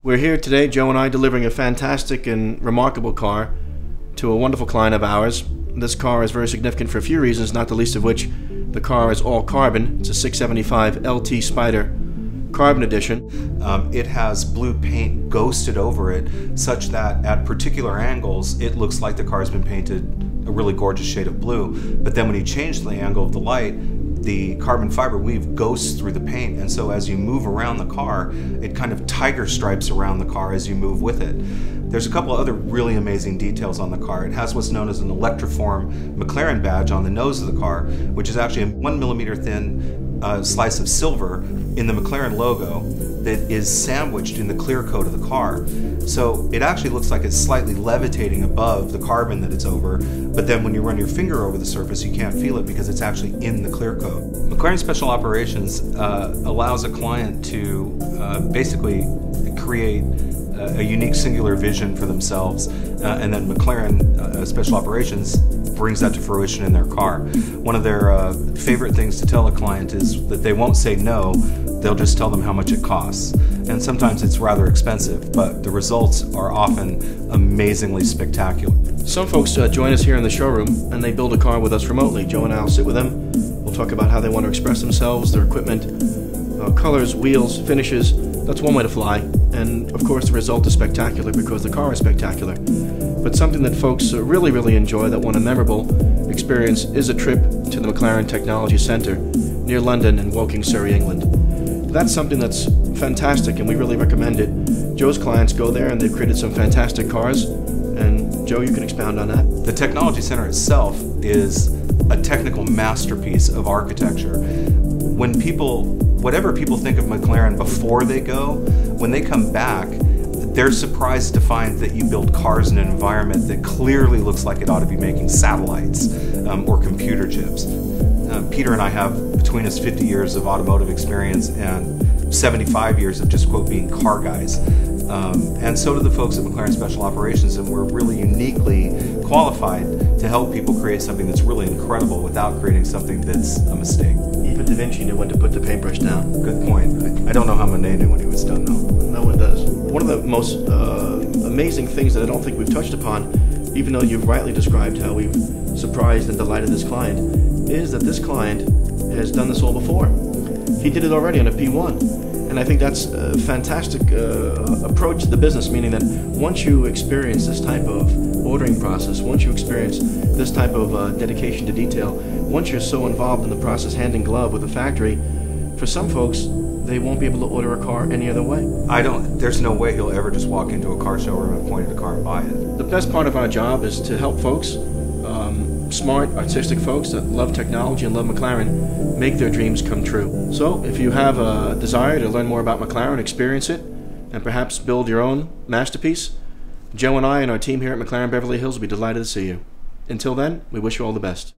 We're here today, Joe and I, delivering a fantastic and remarkable car to a wonderful client of ours. This car is very significant for a few reasons, not the least of which the car is all carbon. It's a 675 LT Spider Carbon Edition. It has blue paint ghosted over it such that at particular angles it looks like the car has been painted a really gorgeous shade of blue, but then when you change the angle of the light, the carbon fiber weave ghosts through the paint, and so as you move around the car, it kind of tiger stripes around the car as you move with it. There's a couple of other really amazing details on the car. It has what's known as an electroform McLaren badge on the nose of the car, which is actually a 1 millimeter thin slice of silver in the McLaren logo that is sandwiched in the clear coat of the car. So it actually looks like it's slightly levitating above the carbon that it's over, but then when you run your finger over the surface, you can't feel it because it's actually in the clear coat. McLaren Special Operations allows a client to basically create a unique singular vision for themselves, and then McLaren Special Operations brings that to fruition in their car. One of their favorite things to tell a client is that they won't say no, they'll just tell them how much it costs. And sometimes it's rather expensive, but the results are often amazingly spectacular. Some folks join us here in the showroom and they build a car with us remotely. Joe and I will sit with them. We'll talk about how they want to express themselves, their equipment, colors, wheels, finishes. That's one way to fly. And of course the result is spectacular because the car is spectacular. But something that folks really enjoy, that want a memorable experience, is a trip to the McLaren Technology Center near London in Woking, Surrey, England. That's something that's fantastic and we really recommend it. Joe's clients go there and they've created some fantastic cars, and Joe, you can expound on that. The Technology Center itself is a technical masterpiece of architecture. When whatever people think of McLaren before they go, when they come back, they're surprised to find that you build cars in an environment that clearly looks like it ought to be making satellites or computer chips. Peter and I have between us 50 years of automotive experience and 75 years of just, quote, being car guys. And so do the folks at McLaren Special Operations, and we're really uniquely qualified to help people create something that's really incredible without creating something that's a mistake. Even Da Vinci knew when to put the paintbrush down. Good point. I don't know how Monet knew when he was done, though. No one does. One of the most amazing things that I don't think we've touched upon, even though you've rightly described how we've surprised and delighted this client, is that this client has done this all before. He did it already on a P1. And I think that's a fantastic approach to the business, meaning that once you experience this type of ordering process, once you experience this type of dedication to detail, once you're so involved in the process, hand in glove with the factory, for some folks, they won't be able to order a car any other way. There's no way he'll ever just walk into a car showroom and point at a car and buy it. The best part of our job is to help folks, smart, artistic folks that love technology and love McLaren, make their dreams come true. So if you have a desire to learn more about McLaren, experience it, and perhaps build your own masterpiece, Joe and I and our team here at McLaren Beverly Hills will be delighted to see you. Until then, we wish you all the best.